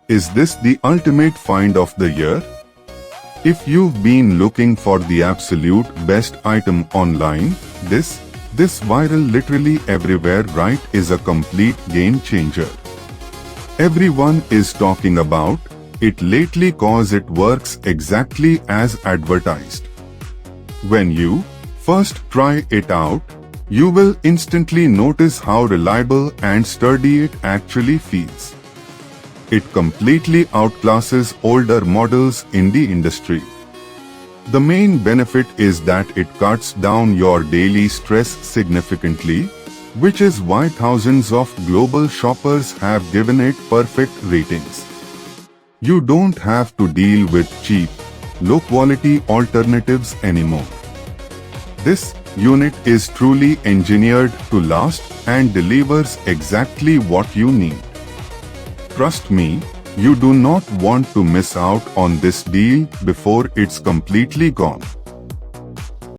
Is this the ultimate find of the year? If you've been looking for the absolute best item online, this viral literally everywhere right is a complete game changer. Everyone is talking about it lately cause it works exactly as advertised. When you first try it out, you will instantly notice how reliable and sturdy it actually feels. It completely outclasses older models in the industry. The main benefit is that it cuts down your daily stress significantly, which is why thousands of global shoppers have given it perfect ratings. You don't have to deal with cheap, low-quality alternatives anymore. This unit is truly engineered to last and delivers exactly what you need. Trust me, you do not want to miss out on this deal before it's completely gone.